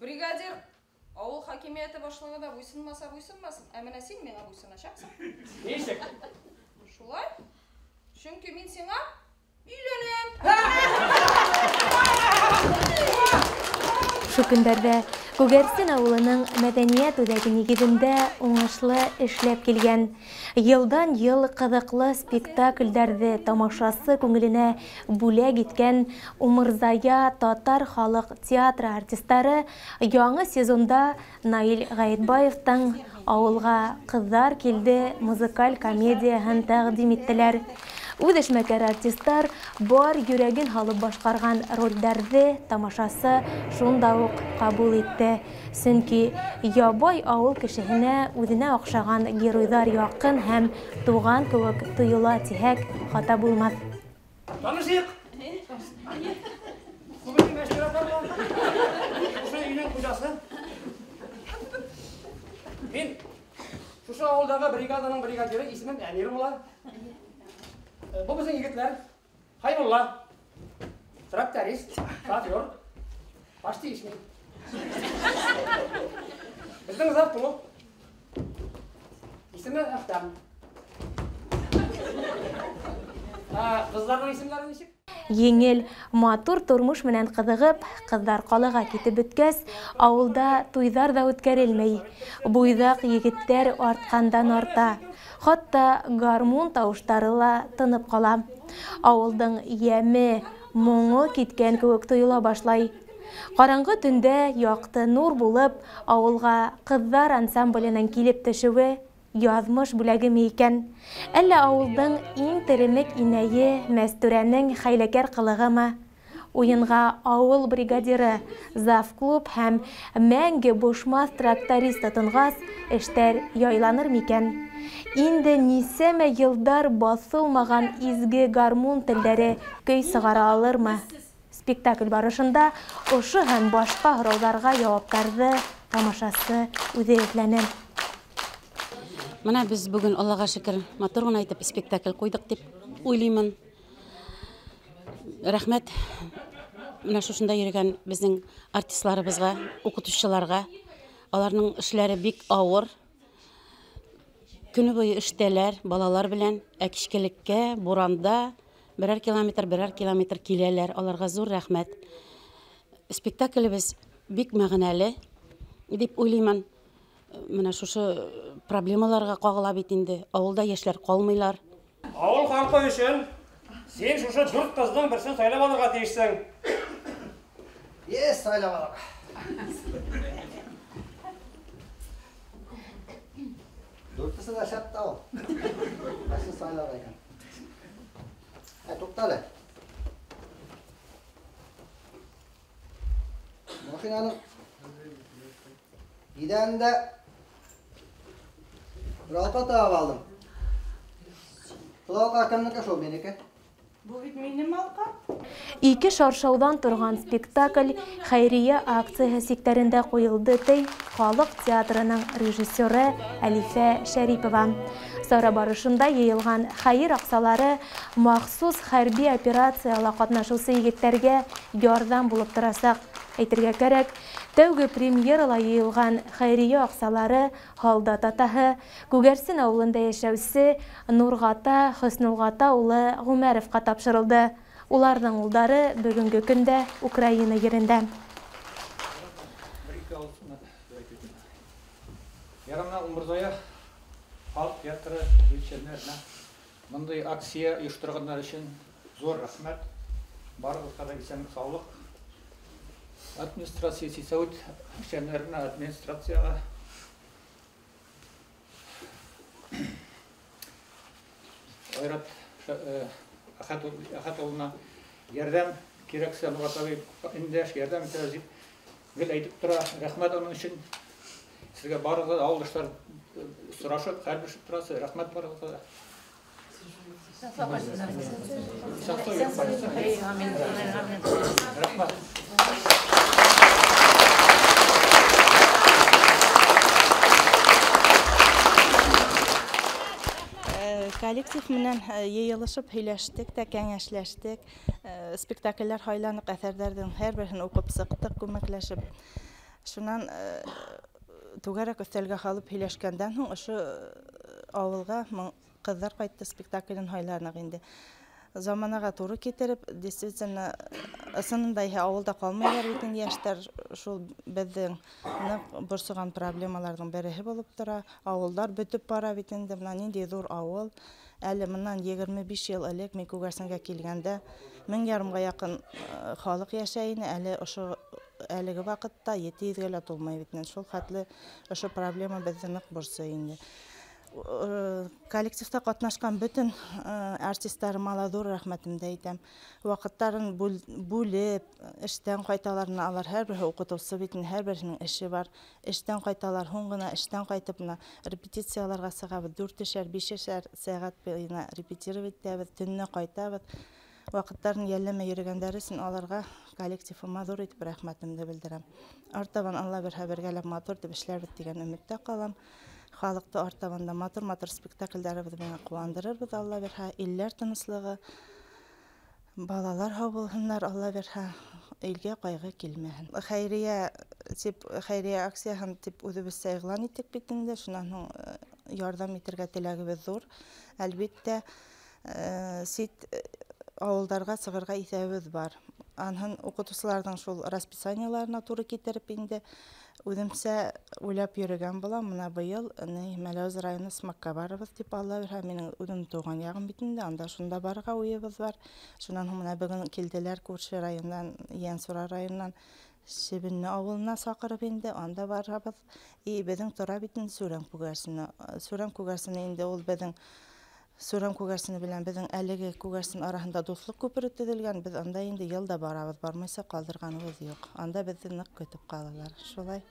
Бригадир ауыл хакимияты башлығына буйсынмаса буйсынмасын, әмінә сен меңа буйсынашақсың. Нешік? Шулай? Чөнки мин сиңа үйленем. Шу көндәрдә Күгәрсен авылының мәдәният үҙәге нигеҙендә уңышлы эшләп килгән. Йылдан-йыл ҡыҙыҡлы спектаклдәрҙе тамашасы күңеленә бүләк иткән Умырзая татар халыҡ театры артистары яңы сезонда Наил Ғаетбаевтың «Ауылға ҡыҙҙар килде» музыкаль комедияһын тәҡдим иттеләр. Үҙ эшмәкәр артисттар бар йөрәген һалып башҡарған ролдәрҙе тамашасы шунда уҡ ҡабул итте. Сөнки ябай ауыл кешеһенә үҙенә оҡшаған геройҙар яҡын һәм туған кеүек тойола тиһәк, хата булмаҫ. Танышыйыҡ! Күбеҙҙең әшкәрәтәр бар. Шушы өйөнөң хуҗасы. Мин шушы ауылдағы бригаданың бригадиры, исемем Әмир була. Бұл біздің егетлер Хайбулла, тракторист, шофер, почти ишмей. Біздің завклуб исемі Әхтам. Қыздардың исемдері нешек? Еңел, матур тормош менән ҡыҙығып, ҡыҙҙар ҡалаға китеп бөткәс, ауылда туйҙар да үткәрелмәй. Буйҙаҡ егеттәр артҡандан арта. Хатта гармун тауыштары ла тынып ҡала. Ауылдың йәме, моңо киткән кеүек тойола башлай. Ҡараңғы төндә яҡты нур булып, ауылға ҡыҙҙар ансамбленең килеп төшөүе яҙмыш бүләгеме икән? Әллә ауылдың иң теремек инәйе Мәстүрәнең хәйләкәр ҡылығымы? Уйынға ауыл бригадиры, завклуб һәм мәңге бушмаҫ тракторист тотонғас, эштәр яйланыр микән? Инде нисәмә йылдар баҫылмаған изге гармун телдәре көй сығара алырмы? Спектакль барышында ошо һәм башҡа һорауҙарға яуаптарҙы тамашасы үҙе эҙләне. Мына без бүген Аллаға шөкөр матур гына итеп спектакль ҡуйҙыҡ дип уйлаймын. Рәхмәт менә шушында йөрөгән безнең артистларыбыҙға, уҡытыусыларға. Аларның эшләре бик ауыр. Көнө буйы эштәләр, балалар белән, ә кичкелеккә, буранда берәр километр киләләр. Аларға зур рәхмәт. Спектаклебез бик мәғәнәле дип уйлаймын. Менә шушы проблемаларға ҡағыла бит инде. Ауылда йәшләр ҡалмыйлар. Ауыл халҡы өсөн сен шушы 4 ҡыҙҙың берсен сайлап алырға тейешсең. Сайлап алырға. 4-сі дә шәп ул. Берсен сайлап икән. Туҡтале. Машинаның идәнендә bir alta tağ aldım. Kulağıqa kemneke şov beneke. Bu bit minnim alqa? Ике шаршауҙан торған спектакль хәйрия акцияһы сиктәрендә ҡуйылды ти халыҡ театрының режиссеры Әлифә Шәрипова. Сара барышында йыйылған хәйер аҡсалары махсус хәрби операцияла ҡатнашыусы егеттәргә ярҙам булып торасаҡ. Әйтергә кәрәк, тәүге премьерала йыйылған хәйрия аҡсалары һалдат атаһы, Күгәрсен ауылында йәшәүсе Нурғата Хөснулғата улы Ғүмәровҡа тапшырылды. Уларҙың улдары бөгөнгө көндә Украина ерендә. Ярамна Умырзая халыҡ театры белгечләренә мындай акция ойоштырғандар өсөн зур рәхмәт. Барығыҙға да исәнлек, саулыҡ. Администрация сисәүт эшчәнләренә, администрацияға Айрат Әхәт улына ярдәм кирәксә, Нурғатаға индәш ярдәм итәбез дип гел әйтеп тора. Рәхмәт оның өсөн. Сезгә барыгыз ауылдаштар сорашып, хәл торасы. Рәхмәт барыгызға. Рәхмәт. Коллектив менән йыйылышып һөйләштек тә, кәңәшләштек. Спектакльләр һайланыҡ, әҫәрҙәрҙең һәр береһен уҡып сыҡтык, күмәкләшеп. Шунан түгәрәк өстәлгә халып һөйләшкәндән һуң ошо авылга кызлар кайтты спектаклен һайларнык инде. Заманага туры китереп, действительно, ысынында авылда калмыйлар бит инде яшьтәр, шул безнең борсыган проблемаларның береһе булып тора. Авылдар бөтеп бара бит инде, менә нинди зур авыл. Әле моннан 25 ел элек мин Күгәрсенгә килгәндә 1000 якын халык яшәй иде, әле ошо әлеге вакытта 700-гә лә тулмай бит. Шул хәтле ошо проблема безне нык борсый инде. Коллективта катнашкан бөтен артистларыма зур рәхмәтемне әйтәм. Вакыттарын бүлеп, эштән кайталарны алар һәрбер укытучы бит, һәрберсенең эше бар. Эштән кайталар, һуң гына эштән кайтып репетицияларга сыгабыз, 4-5 сәгать буена репетировать итәбез, төнне кайтабыз. Вакыттарын ялләмәй йөргәннәр өчен аларга коллективыма зур итеп рәхмәтемне белдерәм. Артабан Алла бергәләп матур дип эшләрбез дигән өметтә калам. Халыкты артабанда матур спектакльләребез белән куандырырбыз, Алла бирһә, илләр тынычлыгы, балалар һау булһыннар, Алла бирһә, илгә кайгы килмәһен. Хәйрия акцияһын дип үзебезчә игълан иттек бит инде, шуннан һуң ярдәм итәргә теләгебез зур. Әлбәттә, сит авылдарга сыгырга исәбебез бар. Анһын укытучыларның шул расписаниеларына туры китереп инде үземчә уйлап йөргән булам. Менә быел Мәләүез районы Смакка барыбыз дип Алла бирһә, минең үзем туган ягым бит инде, анда шунда барырга уебыз бар. Шуннан һуң менә бүген килделәр күрше районнан, Янсура районыннан Шебенне авылына сакырып инде, анда барабыз. Безнең тора бит инде Сүрәм Күгәрсене. Сүрәм Күгәрсене инде ул безнең Сүрәм Күгәрсене белән безнең әлеге Күгәрсен араһында дуслык күпере төзелгән. Без анда инде елда барабыз, бармыйса калдырганыбыз юк. Анда безне нык көтеп калалар. Шулай.